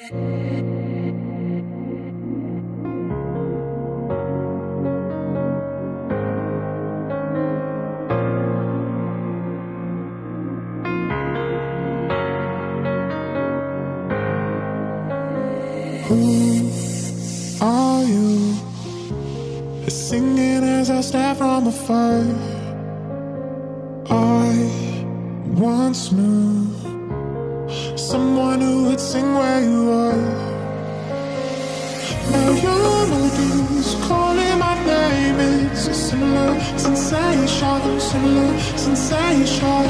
Who are you? Singing as I stare from afar. I once knew someone who would sing where you are. Now your melodies calling my name. It's a similar sensation, similar sensation.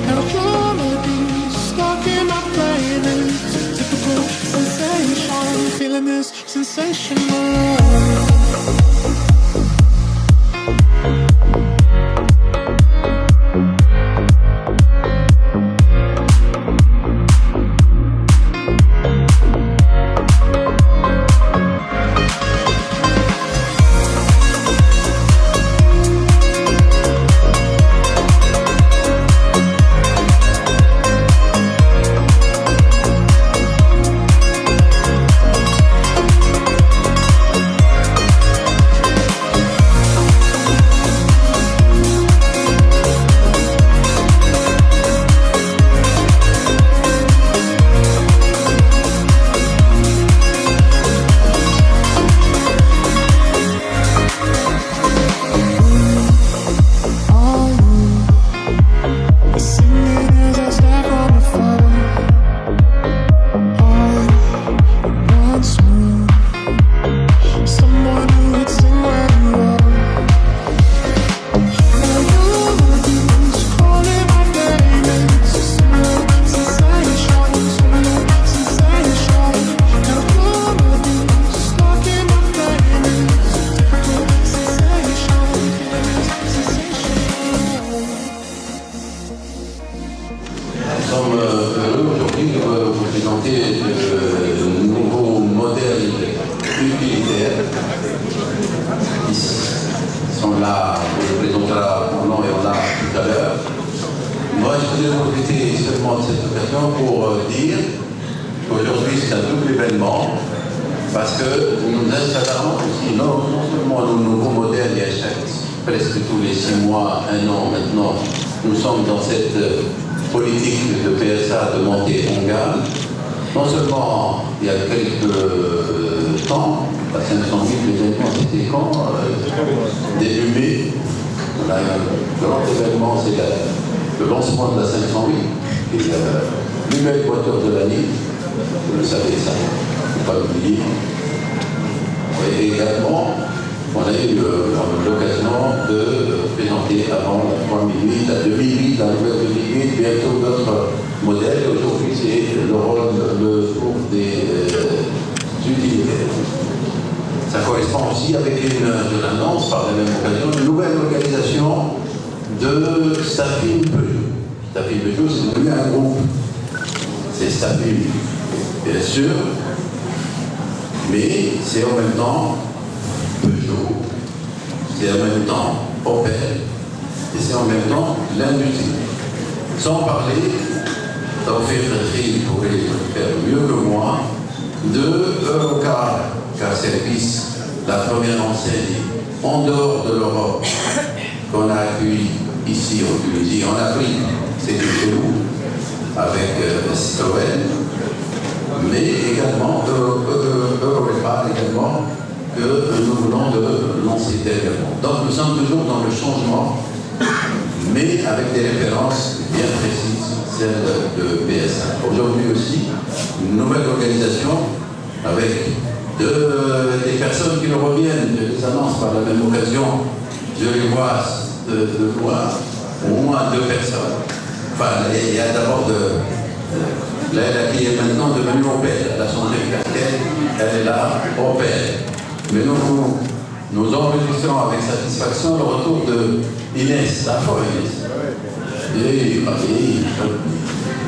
Now your melodies stuck in my brain. It's a typical sensation, feeling this sensation of love.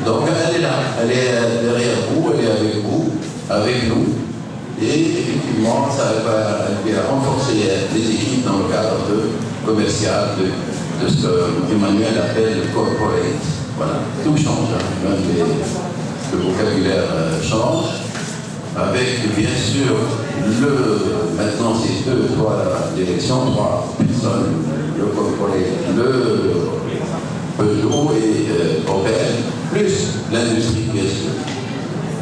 Donc elle est là, elle est derrière vous, elle est avec vous, avec nous. Et effectivement, ça va renforcer les équipes dans le cadre commercial de ce qu'Emmanuel appelle le corporate. Voilà, tout change, hein. Même le vocabulaire change. avec bien sûr maintenant c'est trois directions, trois personnes, le Peugeot et Opel, plus l'industrie bien sûr.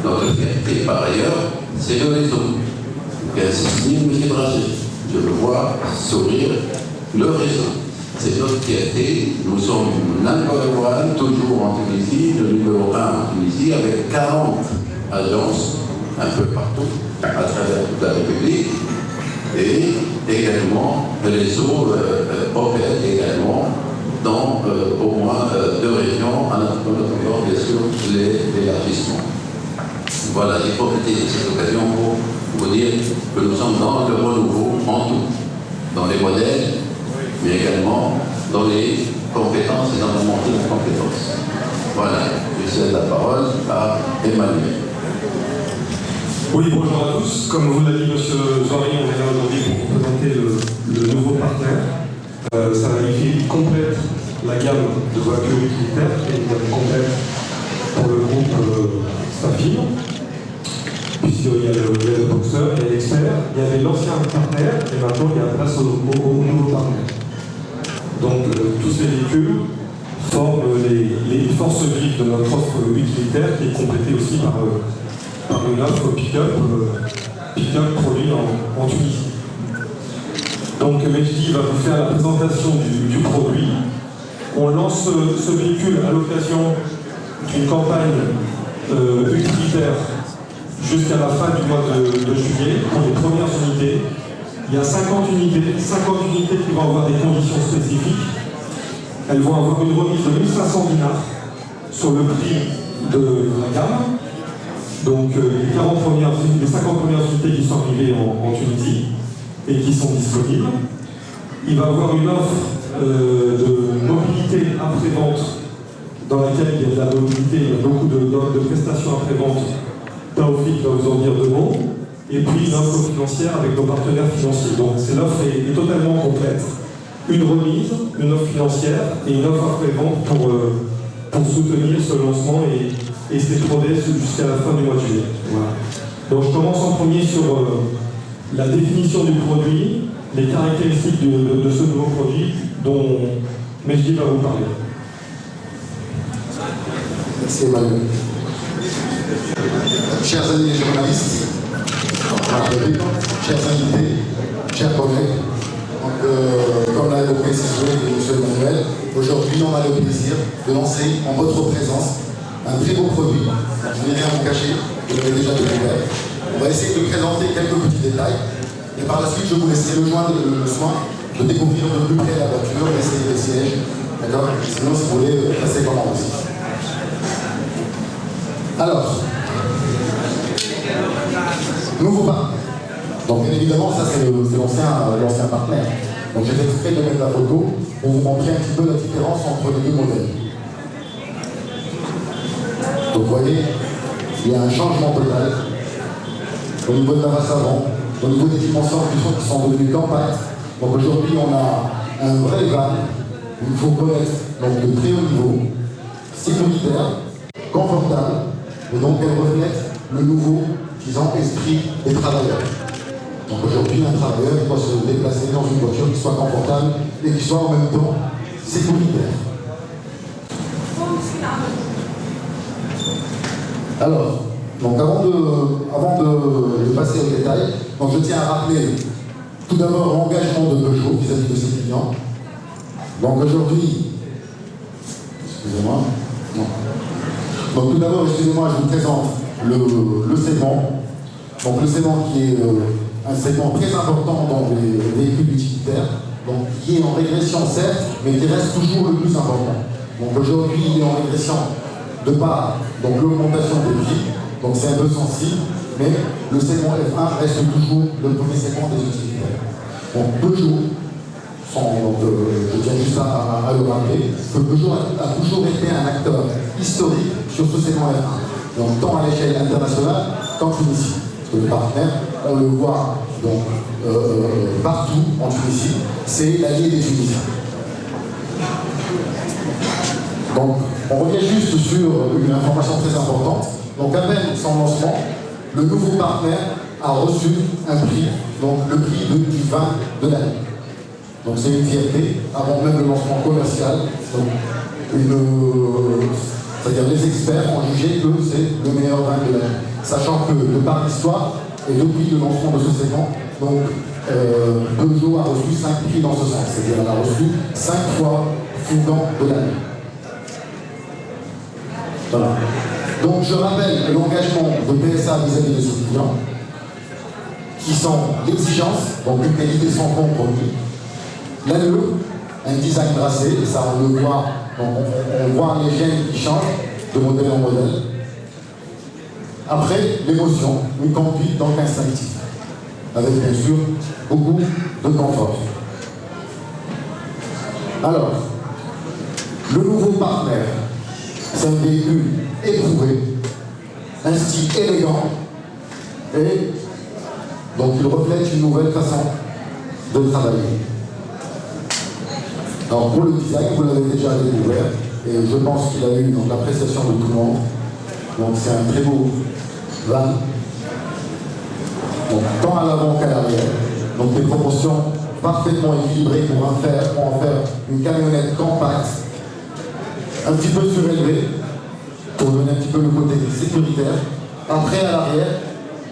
Notre fierté par ailleurs, c'est le réseau. Ainsi dit M. Brachet, je le vois sourire, le réseau. C'est notre fierté. Nous sommes number one, toujours en Tunisie, le numéro 1 en Tunisie, avec 40 agences un peu partout, à travers toute la République, et également le réseau Opel également dans au moins 2 régions, en attendant bien sûr l'élargissement. Voilà, j'ai profité de cette occasion pour vous dire que nous sommes dans le renouveau en tout, dans les modèles, mais également dans les compétences et dans la montée de compétences. Voilà, je cède la parole à Emmanuel. Oui, bonjour à tous. Comme vous l'a dit M. Zohri, on est là aujourd'hui pour vous présenter le nouveau partenaire. Ça complète la gamme de voitures utilitaires, qui est une gamme complète pour le groupe Stafil, puisqu'il y a le Boxer, il y a l'Expert, il y avait l'ancien partenaire, et maintenant il y a place au nouveau partenaire. Donc tous ces véhicules forment les forces vives de notre offre utilitaire, qui est complétée aussi par une offre pick-up produit en Tunisie. Donc Mehdi va vous faire la présentation du produit. On lance ce véhicule à l'occasion d'une campagne utilitaire jusqu'à la fin du mois de juillet pour les premières unités. Il y a 50 unités qui vont avoir des conditions spécifiques. Elles vont avoir une remise de 1500 dinars sur le prix de la gamme. Donc les 50 premières unités qui sont arrivées en Tunisie et qui sont disponibles. Il va avoir une offre de mobilité après-vente dans laquelle il y a de la mobilité, il y a beaucoup de prestations après-vente. Taoufik va vous en dire 2 mots. Et puis une offre financière avec nos partenaires financiers. Donc l'offre est totalement complète. Une remise, une offre financière et une offre après-vente pour soutenir ce lancement et ses promesses jusqu'à la fin du mois de juillet. Voilà. Donc je commence en premier sur la définition du produit, les caractéristiques de ce nouveau produit dont Mehdi va vous parler. Merci Emmanuel. Chers amis les journalistes, chers invités, chers collègues, comme l'a précisé M. Emmanuel, aujourd'hui on a le plaisir de lancer en votre présence un très beau produit. Je n'ai rien à vous cacher, vous l'avez déjà découvert. On va essayer de présenter quelques petits détails et par la suite je vous laisserai le soin de découvrir de plus près la voiture, essayer les sièges, d'accord? Sinon si vous voulez, passer comment aussi. Alors, nouveau partenaire. Donc bien évidemment, ça c'est l'ancien partenaire. Donc j'ai fait exprès de mettre la photo pour vous montrer un petit peu la différence entre les 2 modèles. Donc vous voyez, il y a un changement total au niveau de la face avant, au niveau des dimensions qui sont devenues compactes. Donc aujourd'hui on a un vrai van, une fourgonnette donc de très haut niveau, sécuritaire, confortable, et donc elle reflète le nouveau, disons, esprit des travailleurs. Donc aujourd'hui, un travailleur doit se déplacer dans une voiture qui soit confortable et qui soit en même temps sécuritaire. Alors, donc avant de passer au détail, donc je tiens à rappeler tout d'abord l'engagement de Peugeot vis-à-vis de ses clients. Donc aujourd'hui, excusez-moi, non. Donc tout d'abord, excusez-moi, je vous présente le segment. Donc le segment qui est un segment très important dans les véhicules utilitaires, donc qui est en régression certes, mais qui reste toujours le plus important. Donc aujourd'hui, il est en régression de par l'augmentation des prix, donc c'est un peu sensible, mais le segment F1 reste toujours le premier segment des utilitaires. Donc Peugeot, je tiens juste à le rappeler, que Peugeot a toujours été un acteur historique sur ce segment F1, donc tant à l'échelle internationale qu'en Tunisie. Parce que le partenaire, on le voit donc, partout en Tunisie, c'est l'allié des Tunisiens. Donc, on revient juste sur une information très importante. Donc, à peine son lancement, le nouveau partenaire a reçu un prix, donc le prix du vin de l'année. Donc c'est une fierté, avant même le lancement commercial. Donc, c'est-à-dire les experts ont jugé que c'est le meilleur vin de l'année. Sachant que de par l'histoire, et depuis le lancement de ce segment, donc Peugeot a reçu 5 prix dans ce sens. C'est-à-dire elle a reçu 5 fois Fougan de l'année. Voilà. Donc je rappelle l'engagement de PSA vis-à-vis de ses clients, qui sont l'exigence, donc une qualité sans compromis, l'allure, un design tracé, et ça on le voit, on voit les gènes qui changent de modèle en modèle. Après, l'émotion, une conduite donc instinctive, avec bien sûr beaucoup de confort. Alors, le nouveau partenaire, c'est un véhicule éprouvé, un style élégant, et donc il reflète une nouvelle façon de travailler. Alors pour le design, vous l'avez déjà découvert, et je pense qu'il a eu l'appréciation de tout le monde. Donc c'est un très beau van, donc, tant à l'avant qu'à l'arrière. Donc des proportions parfaitement équilibrées pour en faire une camionnette compacte, un petit peu surélevée, pour donner un petit peu le côté sécuritaire. Après, à l'arrière,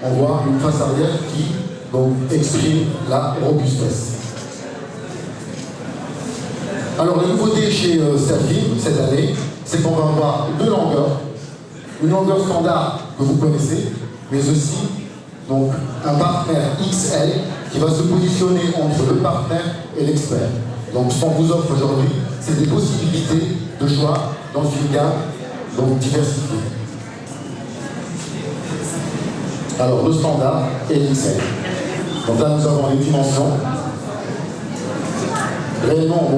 on voit une face arrière qui donc exprime la robustesse. Alors, la nouveauté chez Serfine cette année, c'est qu'on va avoir deux longueurs. Une longueur standard que vous connaissez, mais aussi donc, un partenaire XL qui va se positionner entre le partenaire et l'expert. Donc, ce qu'on vous offre aujourd'hui, c'est des possibilités de choix dans une gamme donc diversifiée. Alors, le standard et l'XL. Donc là, nous avons les dimensions. Réellement,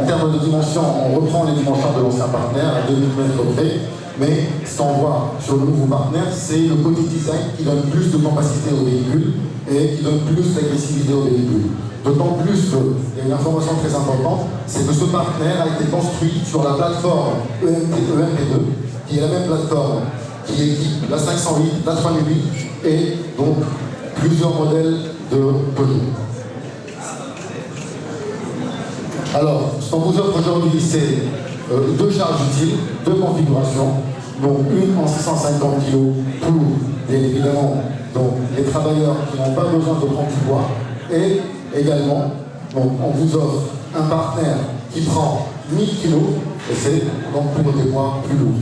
en termes de dimensions, on reprend les dimensions de l'ancien partenaire à 2 mm près, mais ce qu'on voit sur le nouveau partenaire, c'est le côté design qui donne plus de capacité au véhicule et qui donne plus d'agressivité au véhicule. D'autant plus qu'il y a une information très importante, c'est que ce partenaire a été construit sur la plateforme EMP2, qui est la même plateforme qui équipe la 508, la 3008 et donc plusieurs modèles de Peugeot. Alors, ce qu'on vous offre aujourd'hui, c'est deux charges utiles, deux configurations, donc une en 650 kg pour, bien évidemment, donc, les travailleurs qui n'ont pas besoin de prendre du poids, et également, donc, on vous offre un partenaire qui prend 1000 kg, et c'est donc pour des poids plus lourds.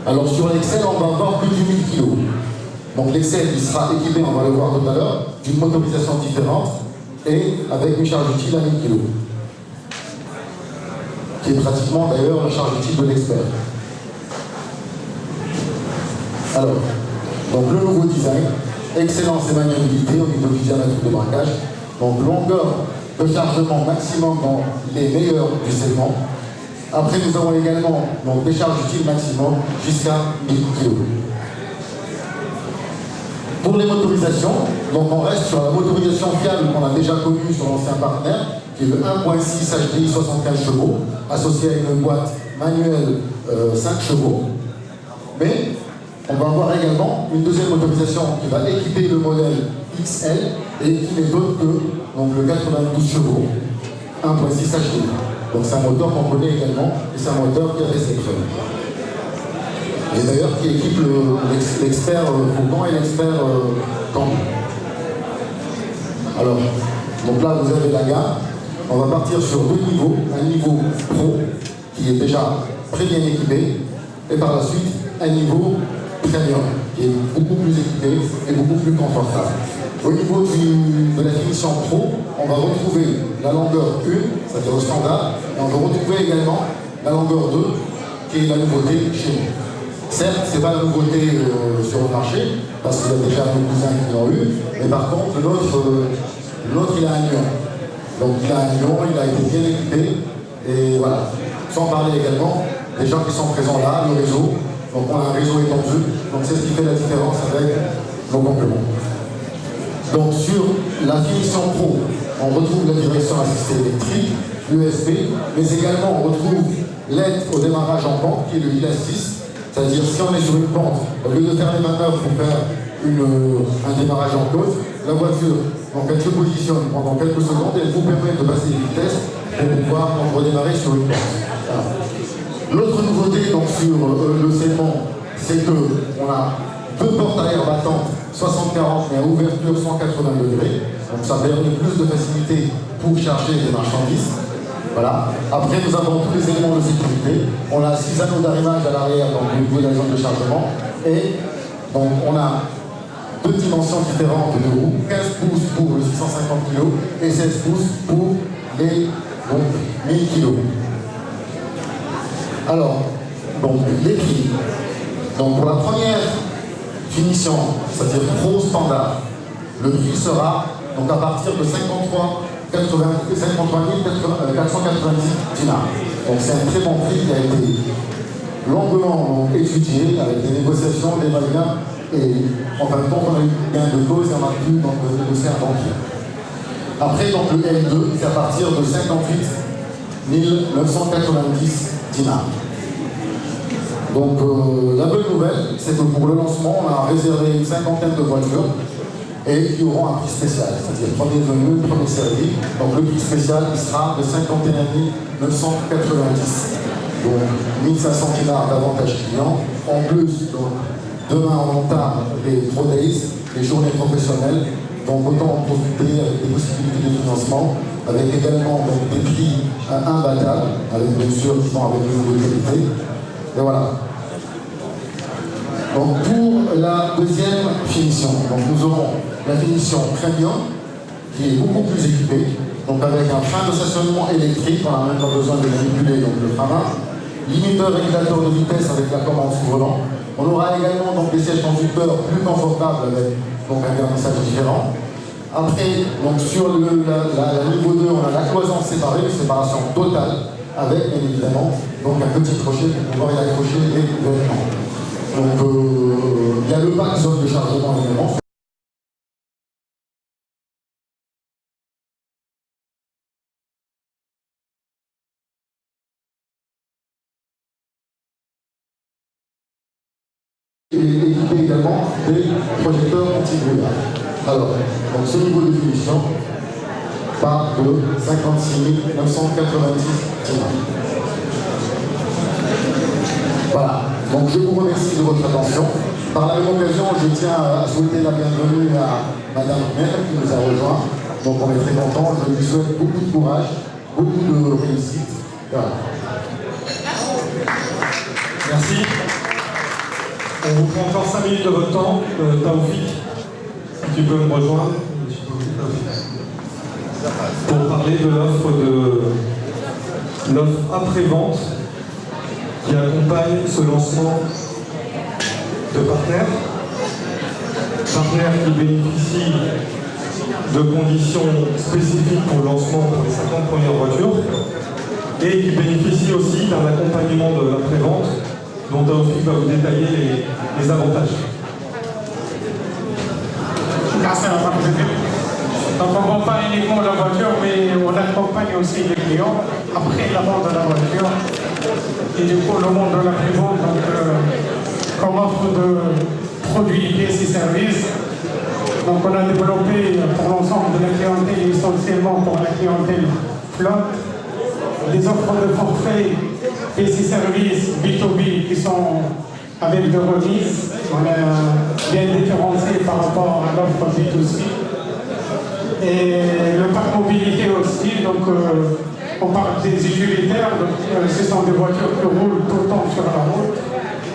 Alors sur l'Excel, on va avoir plus de 1000 kg. Donc l'Excel, il sera équipé, on va le voir tout à l'heure, d'une motorisation différente, et avec une charge utile à 1000 kg. Qui est pratiquement d'ailleurs la charge utile de l'expert. Alors, donc le nouveau design, excellence et maniabilité au niveau du diamètre de braquage. Donc longueur de chargement maximum dans les meilleurs du segment. Après, nous avons également donc, des charges utiles maximum jusqu'à 1000 kg. Pour les motorisations, donc on reste sur la motorisation fiable qu'on a déjà connue sur l'ancien partenaire, qui est le 1.6 HDI 75 chevaux, associé à une boîte manuelle 5 chevaux. Mais on va avoir également une deuxième motorisation qui va équiper le modèle XL et qui n'est autre que donc, le 92 chevaux, 1.6 HDI. Donc c'est un moteur qu'on connaît également, et c'est un moteur qui a fait ses preuves. Et d'ailleurs qui équipe l'expert Foucan et l'expert Cambu. Alors, donc là vous avez la gamme. On va partir sur deux niveaux. Un niveau pro, qui est déjà très bien équipé, et par la suite, un niveau premium, qui est beaucoup plus équipé et beaucoup plus confortable. Au niveau de la finition pro, on va retrouver la longueur 1, c'est-à-dire au standard, et on va retrouver également la longueur 2, qui est la nouveauté chez nous. Certes, ce n'est pas la nouveauté sur le marché, parce qu'il y a déjà nos cousins qui l'ont eu, mais par contre, l'autre il a un lion. Donc il a un lion, il a été bien équipé, et voilà. Sans parler également des gens qui sont présents là, le réseau. Donc on a un réseau étendu, donc c'est ce qui fait la différence avec nos compléments. Donc sur la finition pro, on retrouve la direction assistée électrique, l'USB, mais également on retrouve l'aide au démarrage en pente, qui est le ILA 6, C'est-à-dire, si on est sur une pente, au lieu de faire les manœuvres pour faire un démarrage en côte, la voiture, donc elle se positionne pendant quelques secondes et elle vous permet de passer les vitesses pour pouvoir redémarrer sur une pente. Voilà. L'autre nouveauté donc, sur le segment, c'est qu'on a deux portes arrière battantes 60-40 mais à ouverture 180 degrés. Donc ça permet plus de facilité pour charger des marchandises. Voilà. Après, nous avons tous les éléments de sécurité. On a 6 anneaux d'arrimage à l'arrière, donc au niveau de la zone de chargement. Et donc, on a deux dimensions différentes de roues, 15 pouces pour le 650 kg et 16 pouces pour les 1000 kg. Alors, donc, les prix. Donc, pour la première finition, c'est-à-dire Pro Standard, le prix sera donc, à partir de 53 490 dinars. Donc c'est un très bon prix qui a été longuement étudié avec des négociations, des va-et-vient, et en fin de compte on a eu gain de cause et on a pu donc négocier un bon prix. Après donc le L2 c'est à partir de 58 990 dinars. Donc la bonne nouvelle c'est que pour le lancement on a réservé une cinquantaine de voitures et qui auront un prix spécial, c'est-à-dire premier venu, premier servi. Donc le prix spécial il sera de 51 990. Donc 1500 dinars d'avantage client. En plus, donc, demain on entame les Pro Days, les journées professionnelles. Donc autant en profiter avec des possibilités de financement, avec également donc, des prix imbattables, avec bien sûr qui sont avec une nouvelle qualité. Et voilà. Donc pour la deuxième finition, donc nous aurons la finition premium qui est beaucoup plus équipée, donc avec un frein de stationnement électrique, on n'a même pas besoin de manipuler donc, le frein, limiteur régulateur de vitesse avec la commande sous volant. On aura également donc, des sièges conducteurs plus confortables avec donc, un garnissage différent. Après, donc, sur la niveau 2, on a la cloison séparée, une séparation totale, avec bien évidemment donc, un petit crochet pour pouvoir y accrocher les vêtements. Donc il y a le pack zone de chargement également. Et équipé également des projecteurs anti-brouillard. Alors, donc ce niveau de finition part de 56 990 dinars. Voilà. Donc je vous remercie de votre attention. Par la même occasion, je tiens à souhaiter la bienvenue à Madame Maire qui nous a rejoint. Donc on est très contents. Je lui souhaite beaucoup de courage, beaucoup de réussite. Voilà. Merci. On vous prend encore 5 minutes de votre temps. Taoufik, si tu peux me rejoindre. Pour parler de l'offre après-vente qui accompagne ce lancement de partenaires qui bénéficient de conditions spécifiques pour le lancement pour les 50 premières voitures et qui bénéficient aussi d'un accompagnement de l'après-vente dont Taoufik va vous détailler les avantages. Merci à la Donc on ne vend pas uniquement la voiture, mais on accompagne aussi les clients après la vente de la voiture. Et du coup, le monde de la pré-vente, comme offre de produits, pièces et services, donc on a développé pour l'ensemble de la clientèle, essentiellement pour la clientèle flotte, des offres de forfait, pièces et services B2B qui sont avec de remises. On a bien différencié par rapport à l'offre B2C. Et le parc mobilité aussi, donc on parle des utilitaires, donc ce sont des voitures qui roulent tout le temps sur la route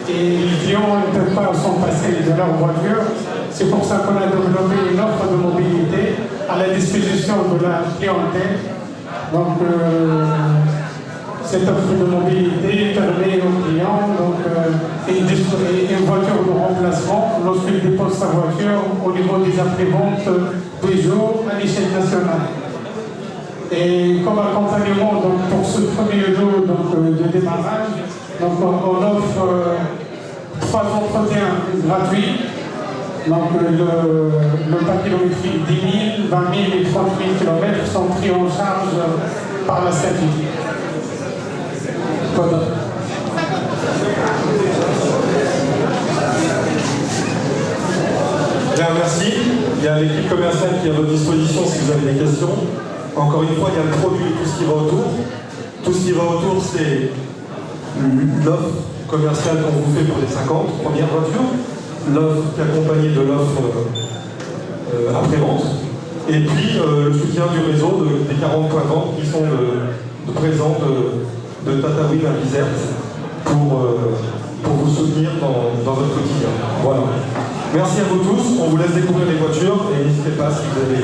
et les clients ne peuvent pas s'en passer de leur voiture. C'est pour ça qu'on a développé une offre de mobilité à la disposition de la clientèle. Donc cette offre de mobilité permet aux clients une voiture de remplacement lorsqu'il dépose sa voiture au niveau des après-ventes Peugeot à l'échelle nationale. Et comme accompagnement donc, pour ce premier lot de démarrage, donc, on offre 3 entretiens gratuits. Donc le pack kilométrique 10 000, 20 000 et 30 000 km sont pris en charge par la SACI. Voilà. merci. Il y a l'équipe commerciale qui est à votre disposition si vous avez des questions. Encore une fois, il y a le produit et tout ce qui va autour. Tout ce qui va autour, c'est l'offre commerciale qu'on vous fait pour les 50 premières voitures, l'offre qui est accompagnée de l'offre après-vente, et puis le soutien du réseau des 40 points de vente qui sont présents de Tataouine à Bizerte pour vous soutenir dans votre quotidien. Voilà. Merci à vous tous, on vous laisse découvrir les voitures et n'hésitez pas si vous avez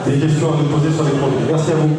des questions à nous poser sur les produits. Merci à vous.